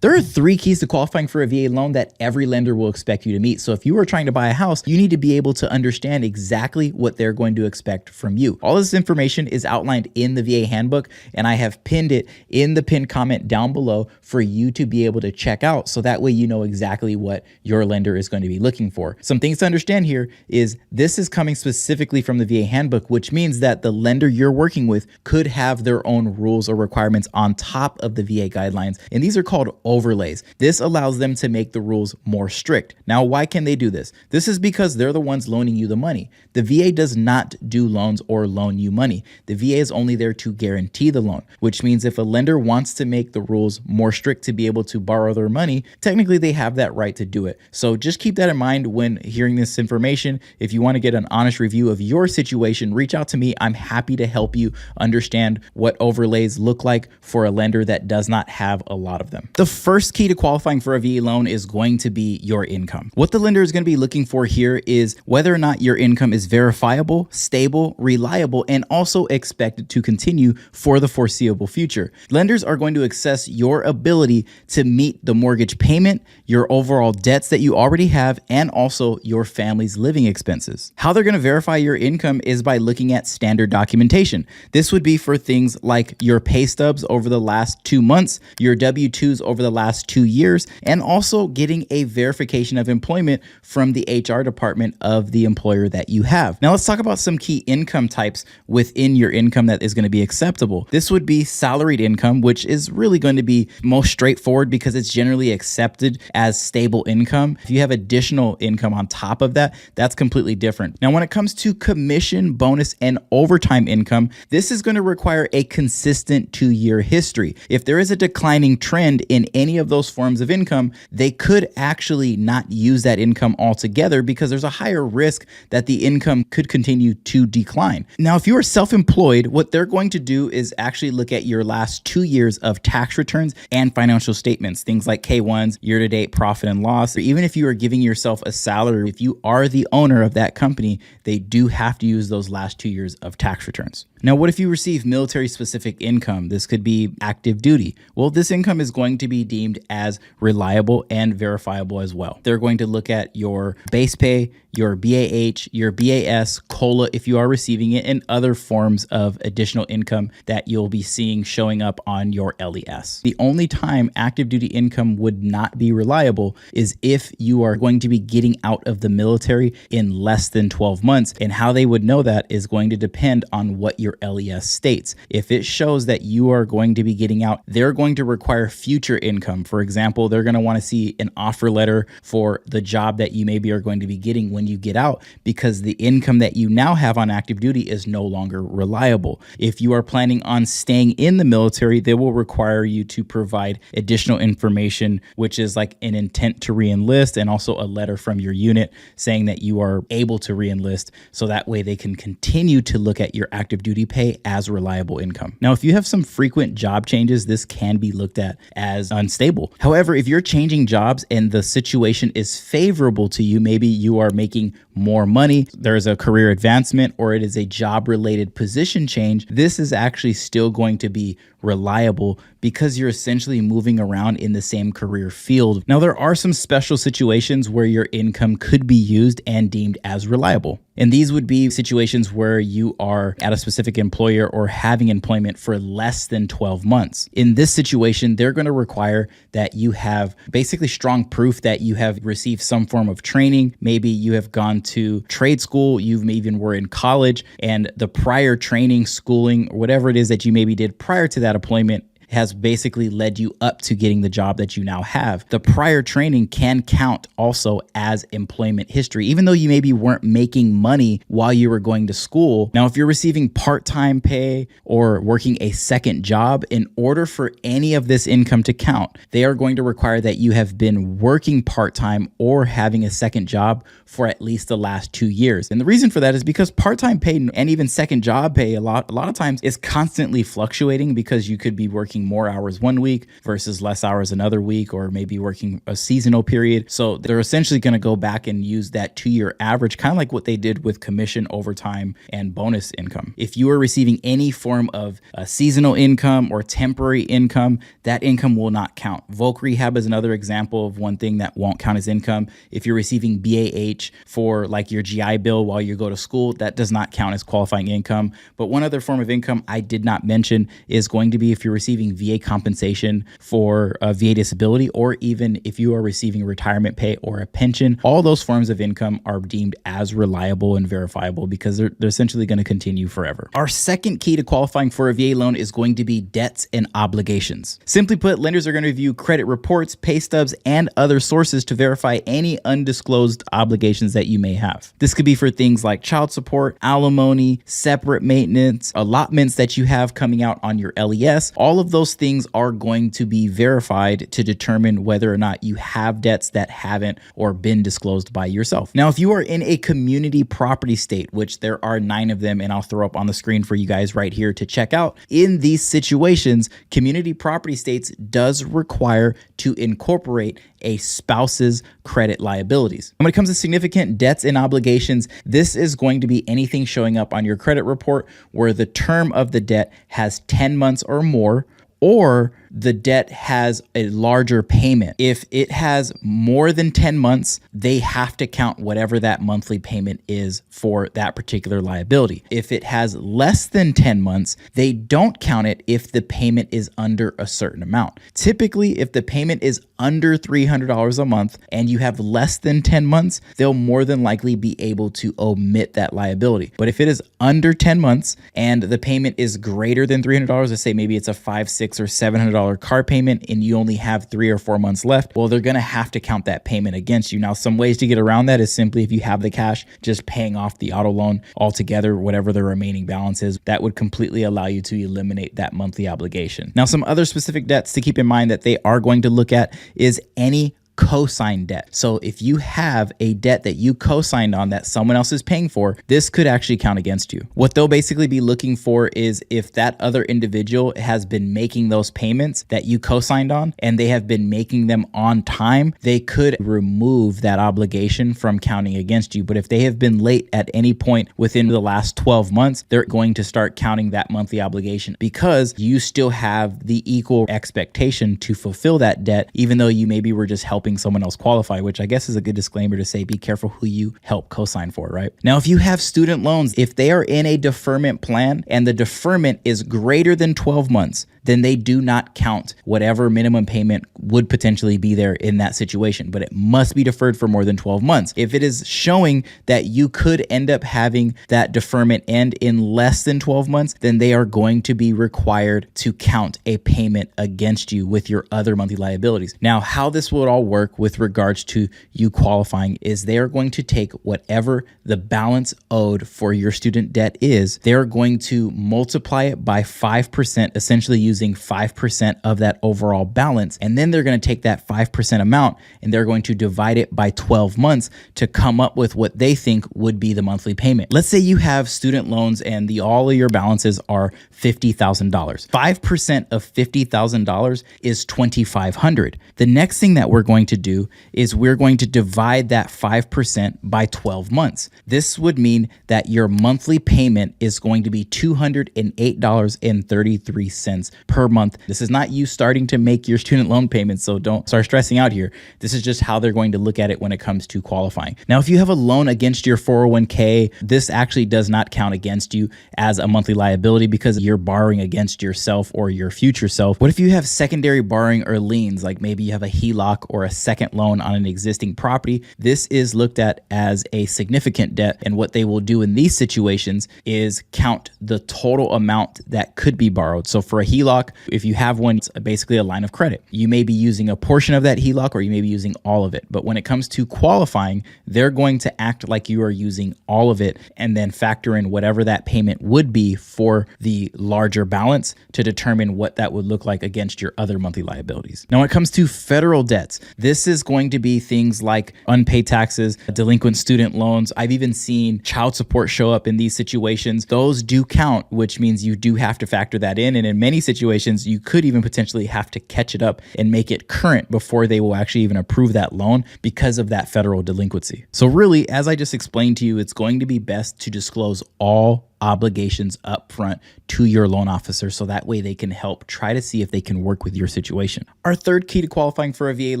There are 3 keys to qualifying for a VA loan that every lender will expect you to meet. So if you are trying to buy a house, you need to be able to understand exactly what they're going to expect from you. All this information is outlined in the VA handbook, and I have pinned it in the pinned comment down below for you to be able to check out. So that way you know exactly what your lender is going to be looking for. Some things to understand here is this is coming specifically from the VA handbook, which means that the lender you're working with could have their own rules or requirements on top of the VA guidelines. And these are called overlays. This allows them to make the rules more strict. Now, why can they do this? This is because they're the ones loaning you the money. The VA does not do loans or loan you money. The VA is only there to guarantee the loan, which means if a lender wants to make the rules more strict to be able to borrow their money, technically they have that right to do it. So just keep that in mind when hearing this information. If you want to get an honest review of your situation, reach out to me. I'm happy to help you understand what overlays look like for a lender that does not have a lot of them. The first key to qualifying for a VA loan is going to be your income. What the lender is going to be looking for here is whether or not your income is verifiable, stable, reliable, and also expected to continue for the foreseeable future. Lenders are going to assess your ability to meet the mortgage payment, your overall debts that you already have, and also your family's living expenses. How they're going to verify your income is by looking at standard documentation. This would be for things like your pay stubs over the last 2 months, your W-2s over the last 2 years, and also getting a verification of employment from the HR department of the employer that you have. Now let's talk about some key income types within your income that is going to be acceptable. This would be salaried income, which is really going to be most straightforward because it's generally accepted as stable income. If you have additional income on top of that, that's completely different. Now, when it comes to commission, bonus, and overtime income, this is going to require a consistent 2-year history. If there is a declining trend in any of those forms of income, they could actually not use that income altogether because there's a higher risk that the income could continue to decline. Now, if you are self-employed, what they're going to do is actually look at your last 2 years of tax returns and financial statements, things like K1s, year-to-date profit and loss, or even if you are giving yourself a salary, if you are the owner of that company, they do have to use those last 2 years of tax returns. Now, what if you receive military-specific income? This could be active duty. Well, this income is going to be deemed as reliable and verifiable as well. They're going to look at your base pay, your BAH, your BAS, COLA if you are receiving it, and other forms of additional income that you'll be seeing showing up on your LES. The only time active duty income would not be reliable is if you are going to be getting out of the military in less than 12 months. And how they would know that is going to depend on what your LES states. If it shows that you are going to be getting out, they're going to require future income. For example, they're going to want to see an offer letter for the job that you maybe are going to be getting when you get out, because the income that you now have on active duty is no longer reliable. If you are planning on staying in the military, they will require you to provide additional information, which is like an intent to re-enlist and also a letter from your unit saying that you are able to re-enlist, so that way they can continue to look at your active duty pay as reliable income. Now, if you have some frequent job changes, this can be looked at as unstable. However, if you're changing jobs and the situation is favorable to you, maybe you are making more money, there's a career advancement, or it is a job-related position change, this is actually still going to be reliable because you're essentially moving around in the same career field. Now, there are some special situations where your income could be used and deemed as reliable. And these would be situations where you are at a specific employer or having employment for less than 12 months. In this situation, they're going to require that you have basically strong proof that you have received some form of training. Maybe you have gone to trade school, you even were in college, and the prior training, schooling, or whatever it is that you maybe did prior to that employment has basically led you up to getting the job that you now have. The prior training can count also as employment history, even though you maybe weren't making money while you were going to school. Now, if you're receiving part-time pay or working a second job, in order for any of this income to count, they are going to require that you have been working part-time or having a second job for at least the last 2 years. And the reason for that is because part-time pay and even second job pay a lot of times is constantly fluctuating because you could be working working more hours one week versus less hours another week, or maybe working a seasonal period. So they're essentially going to go back and use that 2-year average, kind of like what they did with commission, overtime, and bonus income. If you are receiving any form of seasonal income or temporary income, that income will not count. Voc Rehab is another example of one thing that won't count as income. If you're receiving BAH for like your GI Bill while you go to school, that does not count as qualifying income. But one other form of income I did not mention is going to be if you're receiving VA compensation for VA disability, or even if you are receiving retirement pay or a pension. All those forms of income are deemed as reliable and verifiable because they're essentially going to continue forever. Our second key to qualifying for a VA loan is going to be debts and obligations. Simply put, lenders are going to review credit reports, pay stubs, and other sources to verify any undisclosed obligations that you may have. This could be for things like child support, alimony, separate maintenance, allotments that you have coming out on your LES. All of those things are going to be verified to determine whether or not you have debts that haven't or been disclosed by yourself. Now, if you are in a community property state, which there are 9 of them, and I'll throw up on the screen for you guys right here to check out, in these situations, community property states does require to incorporate a spouse's credit liabilities. When it comes to significant debts and obligations, this is going to be anything showing up on your credit report where the term of the debt has 10 months or more, or the debt has a larger payment. If it has more than 10 months, they have to count whatever that monthly payment is for that particular liability. If it has less than 10 months, they don't count it if the payment is under a certain amount. Typically, if the payment is under $300 a month and you have less than 10 months, they'll more than likely be able to omit that liability. But if it is under 10 months and the payment is greater than $300, let's say maybe it's a $500, $600, or $700 car payment and you only have 3 or 4 months left, well, they're going to have to count that payment against you. Now, some ways to get around that is simply, if you have the cash, just paying off the auto loan altogether, whatever the remaining balance is. That would completely allow you to eliminate that monthly obligation. Now, some other specific debts to keep in mind that they are going to look at is any co-signed debt. So if you have a debt that you co-signed on that someone else is paying for, this could actually count against you. What they'll basically be looking for is if that other individual has been making those payments that you co-signed on and they have been making them on time, they could remove that obligation from counting against you. But if they have been late at any point within the last 12 months, they're going to start counting that monthly obligation because you still have the equal expectation to fulfill that debt, even though you maybe were just helping someone else qualify, which I guess is a good disclaimer to say, be careful who you help co-sign for, right? Now, if you have student loans, if they are in a deferment plan and the deferment is greater than 12 months, then they do not count whatever minimum payment would potentially be there in that situation, but it must be deferred for more than 12 months. If it is showing that you could end up having that deferment end in less than 12 months, then they are going to be required to count a payment against you with your other monthly liabilities. Now, how this will all work with regards to you qualifying is they are going to take whatever the balance owed for your student debt is, they're going to multiply it by 5%, essentially using 5% of that overall balance. And then they're going to take that 5% amount and they're going to divide it by 12 months to come up with what they think would be the monthly payment. Let's say you have student loans and all of your balances are $50,000. 5% of $50,000 is $2,500. The next thing that we're going to do is we're going to divide that 5% by 12 months. This would mean that your monthly payment is going to be $208.33 per month. This is not you starting to make your student loan payments, so don't start stressing out here. This is just how they're going to look at it when it comes to qualifying. Now, if you have a loan against your 401k, this actually does not count against you as a monthly liability because you're borrowing against yourself or your future self. What if you have secondary borrowing or liens, like maybe you have a HELOC or a second loan on an existing property? This is looked at as a significant debt, and what they will do in these situations is count the total amount that could be borrowed. So for a HELOC, if you have one, it's basically a line of credit. You may be using a portion of that HELOC or you may be using all of it. But when it comes to qualifying, they're going to act like you are using all of it and then factor in whatever that payment would be for the larger balance to determine what that would look like against your other monthly liabilities. Now, when it comes to federal debts, This is going to be things like unpaid taxes, delinquent student loans. I've even seen child support show up in these situations. Those do count, which means you do have to factor that in. And in many situations, you could even potentially have to catch it up and make it current before they will actually even approve that loan because of that federal delinquency. So really, as I just explained to you, it's going to be best to disclose all obligations up front to your loan officer so that way they can help try to see if they can work with your situation. Our third key to qualifying for a VA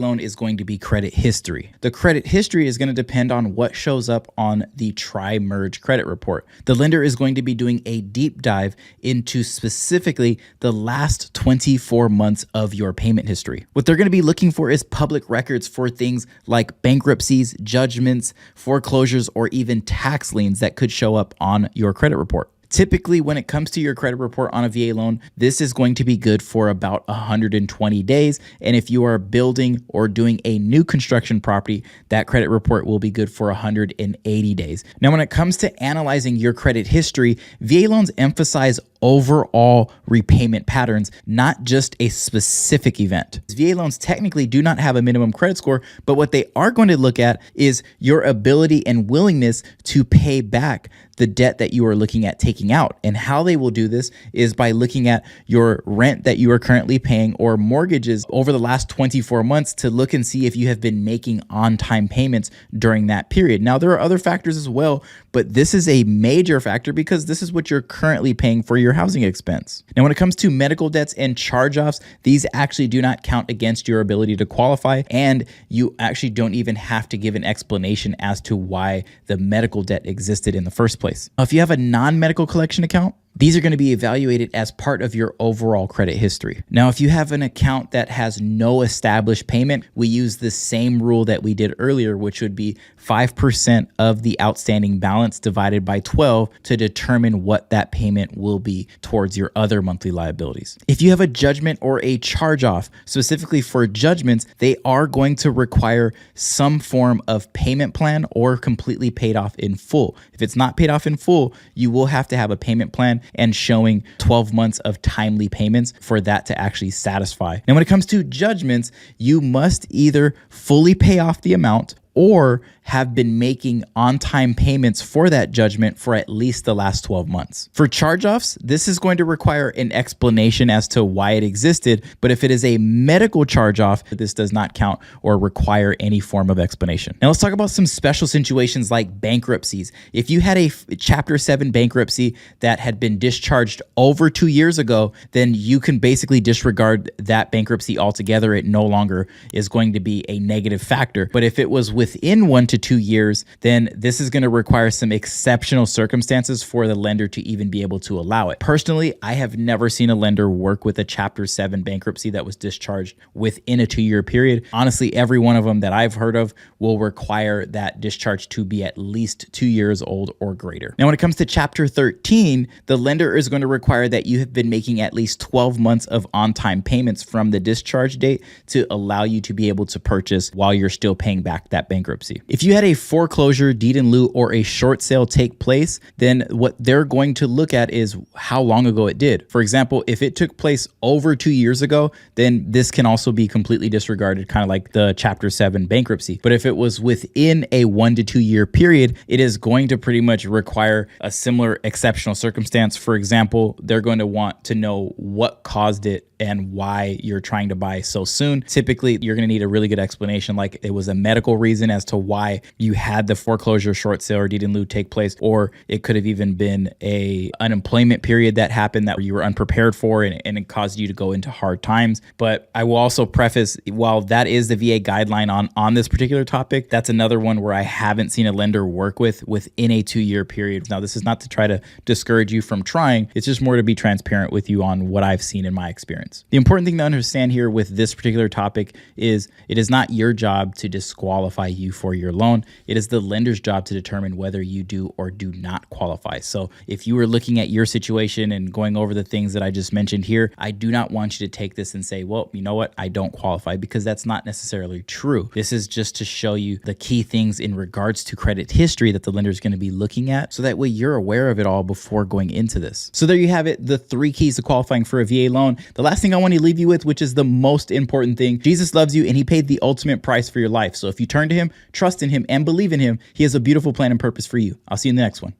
loan is going to be credit history. The credit history is going to depend on what shows up on the tri-merge credit report. The lender is going to be doing a deep dive into specifically the last 24 months of your payment history. What they're going to be looking for is public records for things like bankruptcies, judgments, foreclosures, or even tax liens that could show up on your credit report. Typically, when it comes to your credit report on a VA loan, this is going to be good for about 120 days. And if you are building or doing a new construction property, that credit report will be good for 180 days. Now, when it comes to analyzing your credit history, VA loans emphasize overall repayment patterns, not just a specific event. VA loans technically do not have a minimum credit score, but what they are going to look at is your ability and willingness to pay back the debt that you are looking at taking out. And how they will do this is by looking at your rent that you are currently paying or mortgages over the last 24 months to look and see if you have been making on-time payments during that period. Now, there are other factors as well, but this is a major factor because this is what you're currently paying for your housing expense. Now, when it comes to medical debts and charge-offs, these actually do not count against your ability to qualify, and you actually don't even have to give an explanation as to why the medical debt existed in the first place. If you have a non-medical collection account, these are going to be evaluated as part of your overall credit history. Now, if you have an account that has no established payment, we use the same rule that we did earlier, which would be 5% of the outstanding balance divided by 12 to determine what that payment will be towards your other monthly liabilities. If you have a judgment or a charge-off, specifically for judgments, they are going to require some form of payment plan or completely paid off in full. If it's not paid off in full, you will have to have a payment plan and showing 12 months of timely payments for that to actually satisfy. Now, when it comes to judgments, you must either fully pay off the amount or have been making on-time payments for that judgment for at least the last 12 months. For charge-offs, this is going to require an explanation as to why it existed, but if it is a medical charge-off, this does not count or require any form of explanation. Now let's talk about some special situations like bankruptcies. If you had a Chapter 7 bankruptcy that had been discharged over 2 years ago, then you can basically disregard that bankruptcy altogether. It no longer is going to be a negative factor. But if it was within 1 to 2 years, then this is going to require some exceptional circumstances for the lender to even be able to allow it. Personally, I have never seen a lender work with a Chapter 7 bankruptcy that was discharged within a 2-year period. Honestly, every one of them that I've heard of will require that discharge to be at least 2 years old or greater. Now, when it comes to Chapter 13, the lender is going to require that you have been making at least 12 months of on-time payments from the discharge date to allow you to be able to purchase while you're still paying back that bankruptcy. If you had a foreclosure, deed in lieu, or a short sale take place, then what they're going to look at is how long ago it did. For example, if it took place over 2 years ago, then this can also be completely disregarded, kind of like the Chapter 7 bankruptcy. But if it was within a 1 to 2 year period, it is going to pretty much require a similar exceptional circumstance. For example, they're going to want to know what caused it and why you're trying to buy so soon. Typically, you're going to need a really good explanation, like it was a medical reason as to why you had the foreclosure, short sale, or deed in lieu take place, or it could have even been a unemployment period that happened that you were unprepared for and it caused you to go into hard times. But I will also preface, while that is the VA guideline on this particular topic, that's another one where I haven't seen a lender work within a 2-year period. Now, this is not to try to discourage you from trying. It's just more to be transparent with you on what I've seen in my experience. The important thing to understand here with this particular topic is it is not your job to disqualify you for your loan. It is the lender's job to determine whether you do or do not qualify. So if you were looking at your situation and going over the things that I just mentioned here, I do not want you to take this and say, well, you know what, I don't qualify, because that's not necessarily true. This is just to show you the key things in regards to credit history that the lender is going to be looking at, so that way you're aware of it all before going into this. So there you have it, the 3 keys to qualifying for a VA loan. The last last thing I want to leave you with, which is the most important thing, Jesus loves you and he paid the ultimate price for your life. So if you turn to him, trust in him, and believe in him, he has a beautiful plan and purpose for you. I'll see you in the next one.